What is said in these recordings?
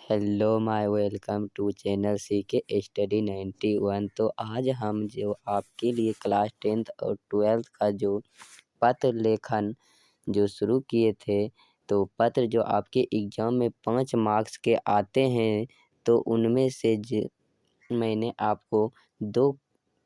Hello my welcome to channel CK study 91। तो आज हम जो आपके लिए क्लास 10th और 12th का जो पत्र लेखन जो शुरू किए थे, तो पत्र जो आपके एग्ज़ाम में 5 मार्क्स के आते हैं, तो उनमें से मैंने आपको 2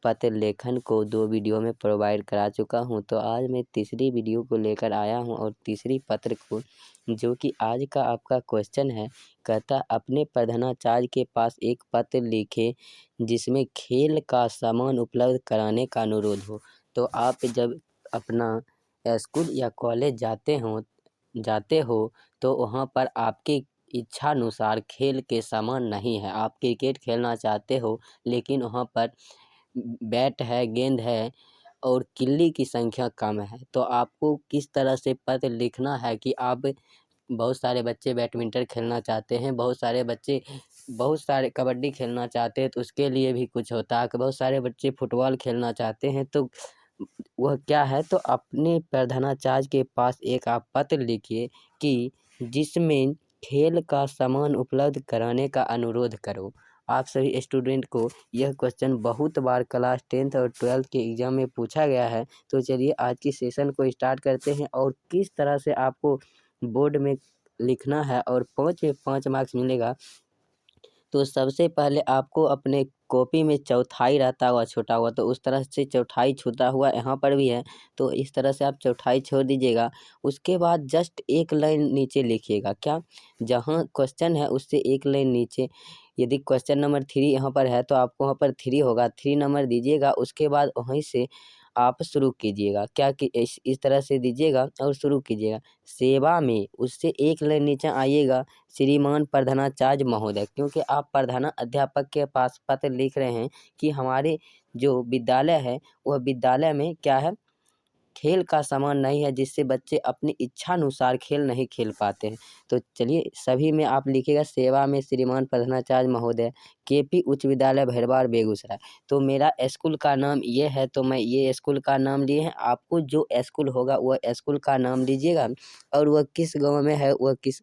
पत्र लेखन को 2 वीडियो में प्रोवाइड करा चुका हूं। तो आज मैं तीसरी वीडियो को लेकर आया हूं और तीसरी पत्र को, जो कि आज का आपका क्वेश्चन है, कहता अपने प्रधानाचार्य के पास एक पत्र लिखे जिसमें खेल का सामान उपलब्ध कराने का अनुरोध हो। तो आप जब अपना स्कूल या कॉलेज जाते हो तो वहाँ पर आपकी इच्छा अनुसार खेल के सामान नहीं है। आप क्रिकेट खेलना चाहते हो लेकिन वहाँ पर बैट है, गेंद है और किल्ली की संख्या कम है। तो आपको किस तरह से पत्र लिखना है कि आप बहुत सारे बच्चे बैडमिंटन खेलना चाहते हैं, बहुत सारे कबड्डी खेलना चाहते हैं, तो उसके लिए भी कुछ होता है कि बहुत सारे बच्चे फुटबॉल खेलना चाहते हैं। तो वह क्या है, तो अपने प्रधानाचार्य के पास एक आप पत्र लिखिए कि जिसमें खेल का सामान उपलब्ध कराने का अनुरोध करो। आप सभी स्टूडेंट को यह क्वेश्चन बहुत बार क्लास 10th और 12th के एग्ज़ाम में पूछा गया है। तो चलिए आज की सेशन को स्टार्ट करते हैं और किस तरह से आपको बोर्ड में लिखना है और 5 में 5 मार्क्स मिलेगा। तो सबसे पहले आपको अपने कॉपी में चौथाई रहता हुआ छोटा हुआ, तो उस तरह से चौथाई छूटा हुआ यहाँ पर भी है, तो इस तरह से आप चौथाई छोड़ दीजिएगा। उसके बाद जस्ट एक लाइन नीचे लिखिएगा, क्या, जहाँ क्वेश्चन है उससे एक लाइन नीचे। यदि क्वेश्चन नंबर 3 यहाँ पर है तो आपको वहाँ पर 3 होगा, 3 नंबर दीजिएगा। उसके बाद वहीं से आप शुरू कीजिएगा, क्या कि इस तरह से दीजिएगा और शुरू कीजिएगा। सेवा में उससे एक लाइन नीचे आइएगा, श्रीमान प्रधानाचार्य महोदय, क्योंकि आप प्रधान अध्यापक के पास पत्र लिख रहे हैं कि हमारे जो विद्यालय है वह विद्यालय में क्या है, खेल का सामान नहीं है, जिससे बच्चे अपनी इच्छा अनुसार खेल नहीं खेल पाते हैं। तो चलिए सभी में आप लिखिएगा, सेवा में श्रीमान प्रधानाचार्य महोदय, केपी उच्च विद्यालय भैरवाड़ बेगूसराय। तो मेरा स्कूल का नाम ये है, तो मैं ये स्कूल का नाम लिए हैं। आपको जो स्कूल होगा वह स्कूल का नाम लीजिएगा और वह किस गाँव में है वह किस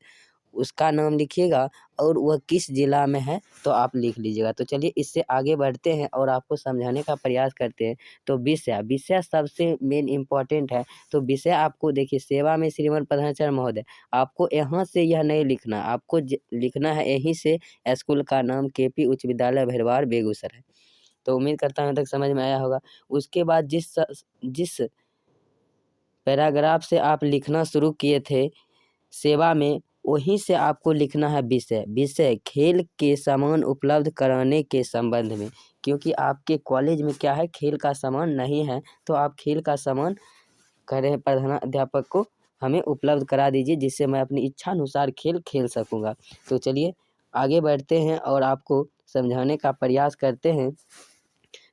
उसका नाम लिखिएगा और वह किस ज़िला में है तो आप लिख लीजिएगा। तो चलिए इससे आगे बढ़ते हैं और आपको समझाने का प्रयास करते हैं। तो विषय सबसे मेन इम्पोर्टेंट है। तो विषय आपको देखिए, सेवा में श्रीमान प्रधानाचार्य महोदय, आपको यहाँ से यह नहीं लिखना, आपको लिखना है यहीं से स्कूल का नाम, केपी उच्च विद्यालय भैरवाड़ बेगूसराय। तो उम्मीद करता हूँ तक समझ में आया होगा। उसके बाद जिस पैराग्राफ से आप लिखना शुरू किए थे सेवा में, वहीं से आपको लिखना है विषय खेल के सामान उपलब्ध कराने के संबंध में। क्योंकि आपके कॉलेज में क्या है, खेल का सामान नहीं है, तो आप खेल का सामान कह रहे हैं प्रधानाध्यापक को हमें उपलब्ध करा दीजिए, जिससे मैं अपनी इच्छा अनुसार खेल खेल सकूँगा। तो चलिए आगे बढ़ते हैं और आपको समझाने का प्रयास करते हैं।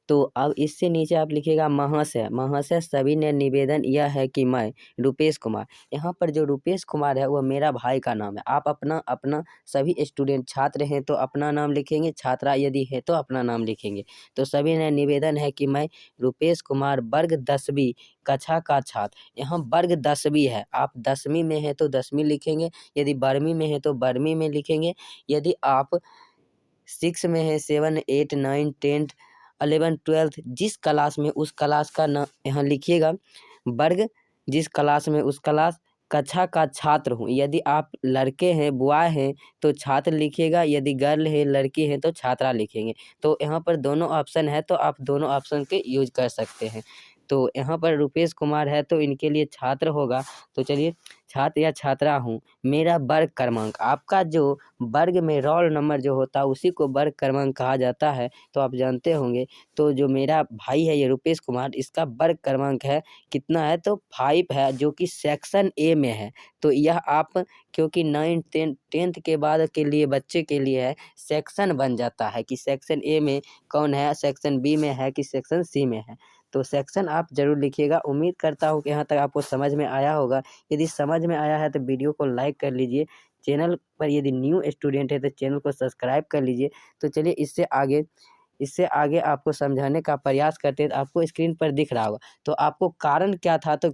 तो अब इससे नीचे आप लिखिएगा महाशय सभी ने निवेदन यह है कि मैं रुपेश कुमार, यहाँ पर जो रुपेश कुमार है वह मेरा भाई का नाम है। आप अपना सभी स्टूडेंट छात्र हैं तो अपना नाम लिखेंगे, छात्रा यदि है तो अपना नाम लिखेंगे। तो सभी ने निवेदन है कि मैं रुपेश कुमार वर्ग 10वीं कक्षा का छात्र, यहाँ वर्ग 10वीं है, आप 10वीं में है तो 10वीं लिखेंगे, यदि 12वीं में है तो 12वीं में लिखेंगे, यदि आप 6 में है, 7, 8, 9, 10, 11, 12 जिस क्लास में उस क्लास का नाम यहाँ लिखिएगा। वर्ग जिस क्लास में उस क्लास, कक्षा का छात्र हूँ। यदि आप लड़के हैं, बॉय हैं तो छात्र लिखिएगा, यदि गर्ल है, लड़की है तो छात्रा लिखेंगे। तो यहाँ पर दोनों ऑप्शन है, तो आप दोनों ऑप्शन के यूज कर सकते हैं। तो यहाँ पर रुपेश कुमार है तो इनके लिए छात्र होगा। तो चलिए छात्र या छात्रा हूँ, मेरा वर्ग क्रमांक, आपका जो वर्ग में रोल नंबर जो होता है उसी को वर्ग क्रमांक कहा जाता है, तो आप जानते होंगे। तो जो मेरा भाई है ये रुपेश कुमार, इसका वर्ग क्रमांक है कितना है, तो 5 है, जो कि सेक्शन ए में है। तो यह आप, क्योंकि 9, 10th के बाद के लिए बच्चे के लिए है, सेक्शन बन जाता है कि सेक्शन ए में कौन है, सेक्शन बी में है कि सेक्शन सी में है। तो सेक्शन आप जरूर लिखिएगा। उम्मीद करता हूँ कि यहाँ तक आपको समझ में आया होगा। यदि समझ में आया है तो वीडियो को लाइक कर लीजिए, चैनल पर यदि न्यू स्टूडेंट है तो चैनल को सब्सक्राइब कर लीजिए। तो चलिए इससे आगे आपको समझाने का प्रयास करते हैं। तो आपको स्क्रीन पर दिख रहा होगा, तो आपको कारण क्या था, तो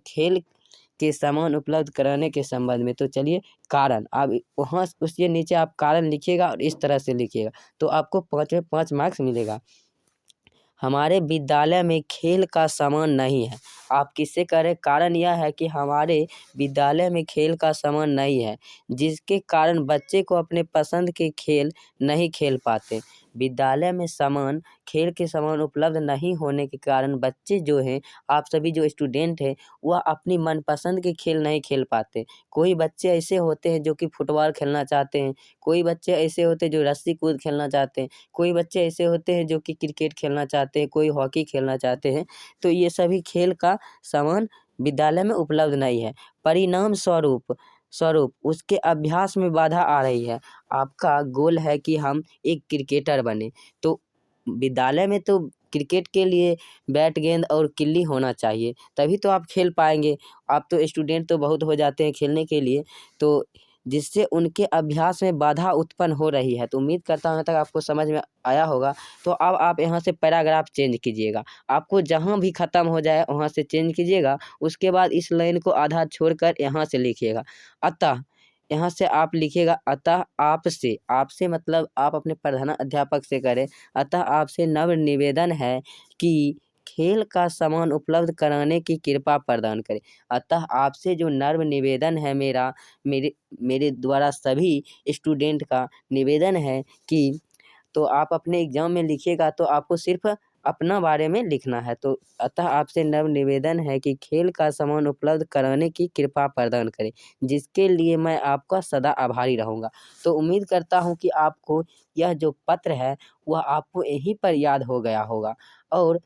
के सामान उपलब्ध कराने के संबंध में। तो चलिए कारण, आप वहाँ उसके नीचे आप कारण लिखिएगा और इस तरह से लिखिएगा तो आपको 5 में 5 मार्क्स मिलेगा। हमारे विद्यालय में खेल का सामान नहीं है। आप किससे करें? कारण यह है कि हमारे विद्यालय में खेल का सामान नहीं है, जिसके कारण बच्चे को अपने पसंद के खेल नहीं खेल पाते। विद्यालय में सामान, खेल के सामान उपलब्ध नहीं होने के कारण बच्चे जो हैं, आप सभी जो स्टूडेंट हैं, वह अपनी मनपसंद के खेल नहीं खेल पाते। कोई बच्चे ऐसे होते हैं जो कि फुटबॉल खेलना चाहते हैं, कोई बच्चे ऐसे होते हैं जो रस्सी कूद खेलना चाहते हैं, कोई बच्चे ऐसे होते हैं जो कि क्रिकेट खेलना चाहते हैं, कोई हॉकी खेलना चाहते हैं। तो ये सभी खेल का सामान विद्यालय में उपलब्ध नहीं है। परिणाम स्वरूप उसके अभ्यास में बाधा आ रही है। आपका गोल है कि हम एक क्रिकेटर बने, तो विद्यालय में तो क्रिकेट के लिए बैट, गेंद और किल्ली होना चाहिए, तभी तो आप खेल पाएँगे। आप तो स्टूडेंट तो बहुत हो जाते हैं खेलने के लिए, तो जिससे उनके अभ्यास में बाधा उत्पन्न हो रही है। तो उम्मीद करता हूँ यहाँ तक आपको समझ में आया होगा। तो अब आप यहाँ से पैराग्राफ चेंज कीजिएगा। आपको जहाँ भी ख़त्म हो जाए वहाँ से चेंज कीजिएगा। उसके बाद इस लाइन को आधा छोड़कर यहाँ से लिखिएगा। अतः यहाँ से आप लिखिएगा अतः आपसे मतलब आप अपने प्रधानाध्यापक से करें। अतः आपसे नम्र निवेदन है कि खेल का सामान उपलब्ध कराने की कृपा प्रदान करें। अतः आपसे जो नम्र निवेदन है मेरे द्वारा सभी स्टूडेंट का निवेदन है कि, तो आप अपने एग्ज़ाम में लिखिएगा तो आपको सिर्फ़ अपना बारे में लिखना है। तो अतः आपसे नम्र निवेदन है कि खेल का सामान उपलब्ध कराने की कृपा प्रदान करें, जिसके लिए मैं आपका सदा आभारी रहूँगा। तो उम्मीद करता हूँ कि आपको यह जो पत्र है वह आपको यहीं पर याद हो गया होगा, और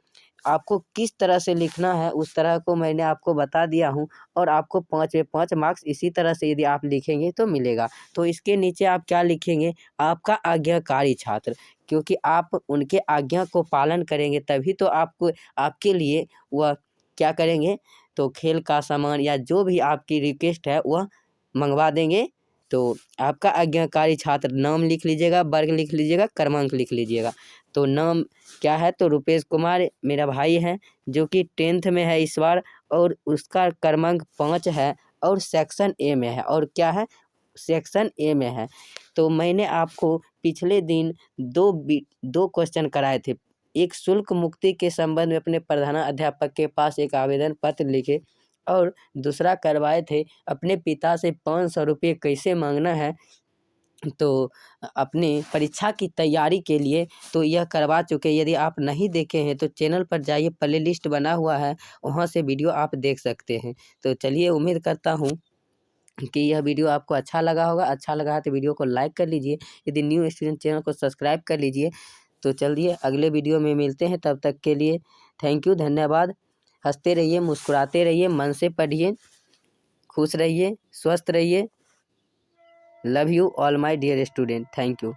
आपको किस तरह से लिखना है उस तरह को मैंने आपको बता दिया हूँ, और आपको 5 में 5 मार्क्स इसी तरह से यदि आप लिखेंगे तो मिलेगा। तो इसके नीचे आप क्या लिखेंगे? आपका आज्ञाकारी छात्र, क्योंकि आप उनके आज्ञा को पालन करेंगे तभी तो आपके लिए वह क्या करेंगे, तो खेल का सामान या जो भी आपकी रिक्वेस्ट है वह मंगवा देंगे। तो आपका आज्ञाकारी छात्र, नाम लिख लीजिएगा, वर्ग लिख लीजिएगा, क्रमांक लिख लीजिएगा। तो नाम क्या है? तो रुपेश कुमार मेरा भाई है, जो कि 10th में है इस बार, और उसका क्रमांक 5 है और सेक्शन ए में है। और क्या है? सेक्शन ए में है। तो मैंने आपको पिछले दिन 2 क्वेश्चन कराए थे। एक शुल्क मुक्ति के संबंध में अपने प्रधानाध्यापक के पास एक आवेदन पत्र लिखे, और दूसरा करवाए थे अपने पिता से 500 रुपये कैसे मांगना है, तो अपनी परीक्षा की तैयारी के लिए। तो यह करवा चुके। यदि आप नहीं देखे हैं तो चैनल पर जाइए, प्लेलिस्ट बना हुआ है, वहाँ से वीडियो आप देख सकते हैं। तो चलिए, उम्मीद करता हूँ कि यह वीडियो आपको अच्छा लगा होगा। अच्छा लगा है तो वीडियो को लाइक कर लीजिए। यदि न्यू स्टूडेंट, चैनल को सब्सक्राइब कर लीजिए। तो चलिए अगले वीडियो में मिलते हैं, तब तक के लिए थैंक यू, धन्यवाद। हंसते रहिए, मुस्कुराते रहिए, मन से पढ़िए, खुश रहिए, स्वस्थ रहिए। Love you all my dear student, thank you.